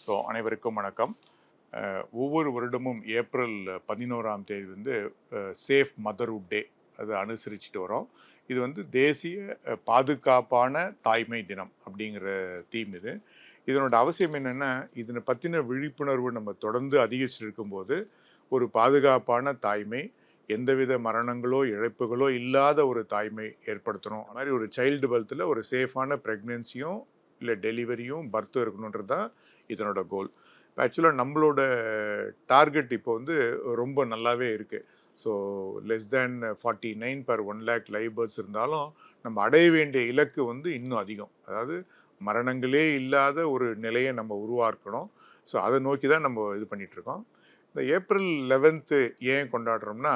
So அனைவருக்கும் வணக்கம். ஒவ்வொரு வருடமும் ஏப்ரல் 11ஆம் தேதி வந்து சேஃப் மதர்ஹுட் டே அதை அனுசரிச்சுட்டு வரோம். இது வந்து தேசிய பாதுகாப்பான தாய்மை தினம் அப்படிங்கிற தீம் இது. இதனோட அவசியம் என்னென்னா, இதனை பற்றின விழிப்புணர்வு நம்ம தொடர்ந்து அதிகரிச்சிருக்கும்போது ஒரு பாதுகாப்பான தாய்மை, எந்தவித மரணங்களோ இழப்புகளோ இல்லாத ஒரு தாய்மை ஏற்படுத்தணும். அது மாதிரி ஒரு சைல்டு பர்த்தில் ஒரு சேஃபான ப்ரெக்னென்சியும் இல்லை டெலிவரியும் பர்த்தும் இருக்கணுன்றது தான் இதனோட கோல். ஆக்சுவலாக நம்மளோட டார்கெட் இப்போ வந்து ரொம்ப நல்லாவே இருக்குது. So less than 49 per 1 lakh live births இருந்தாலும் நம்ம அடைய வேண்டிய இலக்கு வந்து இன்னும் அதிகம். அதாவது மரணங்களே இல்லாத ஒரு நிலையை நம்ம உருவாக்கணும். ஸோ அதை நோக்கி தான் நம்ம இது பண்ணிகிட்ருக்கோம். இந்த ஏப்ரல் 11th ஏன் கொண்டாடுறோம்னா,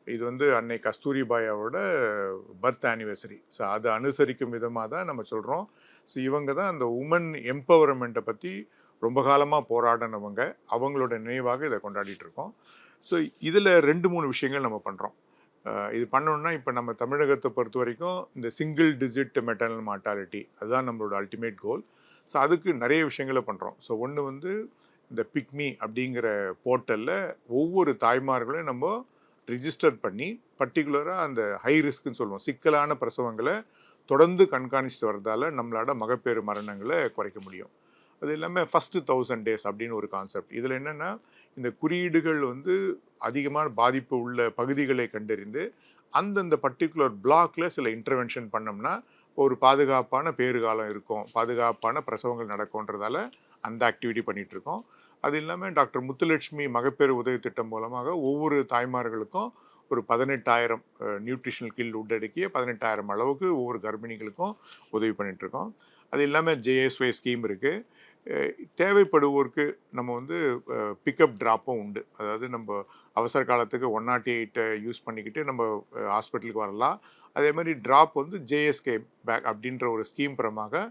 இது வந்து அன்னை கஸ்தூரிபாயோட பர்த் ஆனிவர்சரி. ஸோ அதை அனுசரிக்கும் விதமாக தான் நம்ம சொல்கிறோம். ஸோ இவங்க தான் அந்த உமன் எம்பவர்மெண்ட்டை பற்றி ரொம்ப காலமாக போராடினவங்க. அவங்களோட நினைவாக இதை கொண்டாடிட்டு இருக்கோம். ஸோ இதில் 2-3 விஷயங்கள் நம்ம பண்ணுறோம். இது பண்ணோன்னா, இப்போ நம்ம தமிழகத்தை பொறுத்த வரைக்கும் இந்த சிங்கிள் டிஜிட் மெட்டர்னல் மார்ட்டாலிட்டி அதுதான் நம்மளோட அல்டிமேட் கோல். ஸோ அதுக்கு நிறைய விஷயங்களை பண்ணுறோம். ஸோ ஒன்று வந்து இந்த பிக்மி அப்படிங்கிற போர்ட்டலில் ஒவ்வொரு தாய்மார்களையும் நம்ம ரிஜிஸ்டர் பண்ணி பர்டிகுலராக அந்த ஹை ரிஸ்க்குன்னு சொல்லுவோம், சிக்கலான பிரசவங்களை தொடர்ந்து கண்காணிச்சுட்டு வர்றதால நம்மளோட மகப்பேறு மரணங்களை குறைக்க முடியும். அது இல்லாமல் ஃபஸ்ட்டு 1000 days அப்படின்னு ஒரு கான்செப்ட். இதில் என்னென்னா, இந்த குறியீடுகள் வந்து அதிகமான பாதிப்பு உள்ள பகுதிகளை கண்டறிந்து அந்தந்த பர்டிகுலர் பிளாக்ல சில இன்டர்வென்ஷன் பண்ணோம்னா ஒரு பாதுகாப்பான பேறுகாலம் இருக்கும், பாதுகாப்பான பிரசவங்கள் நடக்கும்ன்றதால அந்த ஆக்டிவிட்டி பண்ணிகிட்ருக்கோம். அது இல்லாமல் டாக்டர் முத்துலட்சுமி மகப்பேறு உதவி திட்டம் மூலமாக ஒவ்வொரு தாய்மார்களுக்கும் ஒரு 18,000 நியூட்ரிஷனல் கில் உள்ளடக்கிய 18,000 அளவுக்கு ஒவ்வொரு கர்ப்பிணிகளுக்கும் உதவி பண்ணிகிட்ருக்கோம். அது இல்லாமல் ஜேஎஸ்ஒய் ஸ்கீம் இருக்குது. தேவைப்படுவோருக்கு நம்ம வந்து பிக்கப் ட்ராப்பும் உண்டு. அதாவது நம்ம அவசர காலத்துக்கு 108 யூஸ் பண்ணிக்கிட்டு நம்ம ஹாஸ்பிட்டலுக்கு வரலாம். அதே மாதிரி ட்ராப் வந்து ஜேஎஸ்கே பேக் அப்படின்ற ஒரு ஸ்கீம் பிரமாக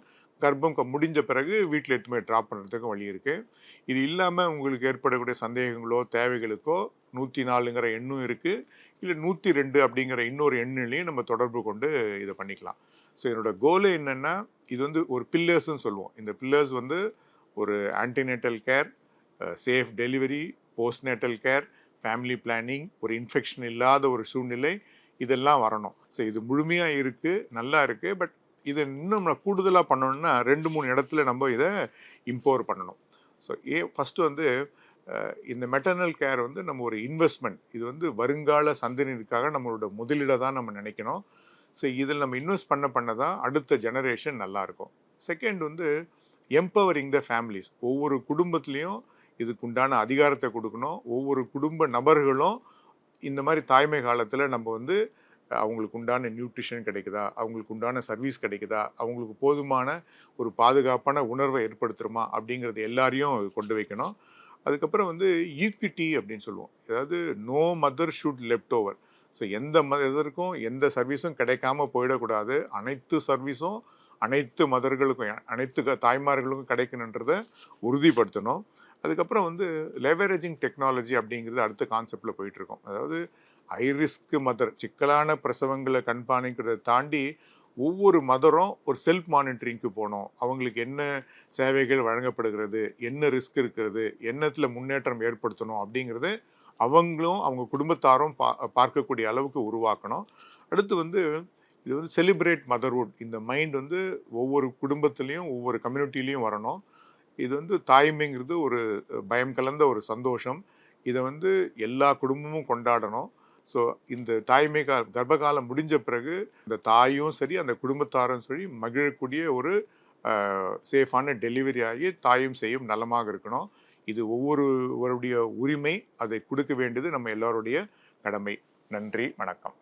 கர்ப்பம் முடிஞ்ச பிறகு வீட்டில் எடுத்துமே ட்ராப் பண்ணுறதுக்கும் வழி இருக்குது. இது இல்லாமல் உங்களுக்கு ஏற்படக்கூடிய சந்தேகங்களோ தேவைகளுக்கோ 104ங்கிற எண்ணும் இருக்குது. இல்லை 102 அப்படிங்கிற இன்னொரு எண்ணிலையும் நம்ம தொடர்பு கொண்டு இதை பண்ணிக்கலாம். ஸோ என்னோட கோலு என்னென்னா, இது வந்து ஒரு பில்லர்ஸ்ன்னு சொல்லுவோம். இந்த பில்லர்ஸ் வந்து ஒரு antenatal care, safe delivery, postnatal care, family planning, ஒரு இன்ஃபெக்ஷன் இல்லாத ஒரு சூழ்நிலை, இதெல்லாம் வரணும். ஸோ இது முழுமையாக இருக்குது, நல்லா இருக்குது. பட் இதை இன்னும் நம்ம கூடுதலாக பண்ணணும்னா 2-3 இடத்துல நம்ம இதை இம்பவர் பண்ணணும். ஸோ ஃபஸ்ட்டு வந்து இந்த மெட்டர்னல் கேர் வந்து நம்ம ஒரு இன்வெஸ்ட்மெண்ட். இது வந்து வருங்கால சந்ததியினருக்காக நம்மளோட முதலீடை தான் நம்ம நினைக்கணும். ஸோ இதில் நம்ம இன்வெஸ்ட் பண்ண தான் அடுத்த ஜெனரேஷன் நல்லாயிருக்கும். செகண்ட் வந்து எம்பவரிங் த ஃபேமிலிஸ். ஒவ்வொரு குடும்பத்துலேயும் இதுக்கு உண்டான அதிகாரத்தை கொடுக்கணும். ஒவ்வொரு குடும்ப நபர்களும் இந்த மாதிரி தாய்மை காலத்தில் நம்ம வந்து அவங்களுக்கு உண்டான நியூட்ரிஷன் கிடைக்குதா, அவங்களுக்கு உண்டான சர்வீஸ் கிடைக்குதா, அவங்களுக்கு போதுமான ஒரு பாதுகாப்பான உணர்வை ஏற்படுத்துகிறோமா அப்படிங்கிறது எல்லாரையும் கொண்டு வைக்கணும். அதுக்கப்புறம் வந்து ஈக்விட்டி அப்படின்னு சொல்லுவோம். அதாவது no mother should left over. So எந்த மதருக்கும் எந்த சர்வீஸும் கிடைக்காம போயிடக்கூடாது. அனைத்து சர்வீஸும் அனைத்து மதர்களுக்கும் அனைத்து தாய்மார்களுக்கும் கிடைக்கணுன்றதை உறுதிப்படுத்தணும். அதுக்கப்புறம் வந்து லெவரேஜிங் டெக்னாலஜி அப்படிங்கிறது அடுத்த கான்செப்டில் போயிட்டுருக்கோம். அதாவது ஹை ரிஸ்க் மதர், சிக்கலான பிரசவங்களை கண்காணிக்கிறதை தாண்டி ஒவ்வொரு மதரும் ஒரு செல்ஃப் மானிட்டரிங்க்கு போகணும். அவங்களுக்கு என்ன சேவைகள் வழங்கப்படுகிறது, என்ன ரிஸ்க் இருக்கிறது, என்னத்தில் முன்னேற்றம் ஏற்படுத்தணும் அப்படிங்கிறது அவங்களும் அவங்க குடும்பத்தாரும் பார்க்கக்கூடிய அளவுக்கு உருவாக்கணும். அடுத்து வந்து இது வந்து செலிப்ரேட் மதர்ஹுட். இந்த மைண்ட் வந்து ஒவ்வொரு குடும்பத்துலேயும் ஒவ்வொரு கம்யூனிட்டிலையும் வரணும். இது வந்து தாய்மைங்கிறது ஒரு பயம் கலந்த ஒரு சந்தோஷம். இதை வந்து எல்லா குடும்பமும் கொண்டாடணும். ஸோ இந்த தாய்மை கர்ப்பகாலம் முடிஞ்ச பிறகு இந்த தாயும் சரி அந்த குடும்பத்தாரும் சரி மகிழக்கூடிய ஒரு சேஃபான டெலிவரி ஆகி தாயும் செய்யும் நலமாக இருக்கணும். இது ஒவ்வொருவருடைய உரிமை. அதை கொடுக்க வேண்டியது நம்ம எல்லாருடைய கடமை. நன்றி, வணக்கம்.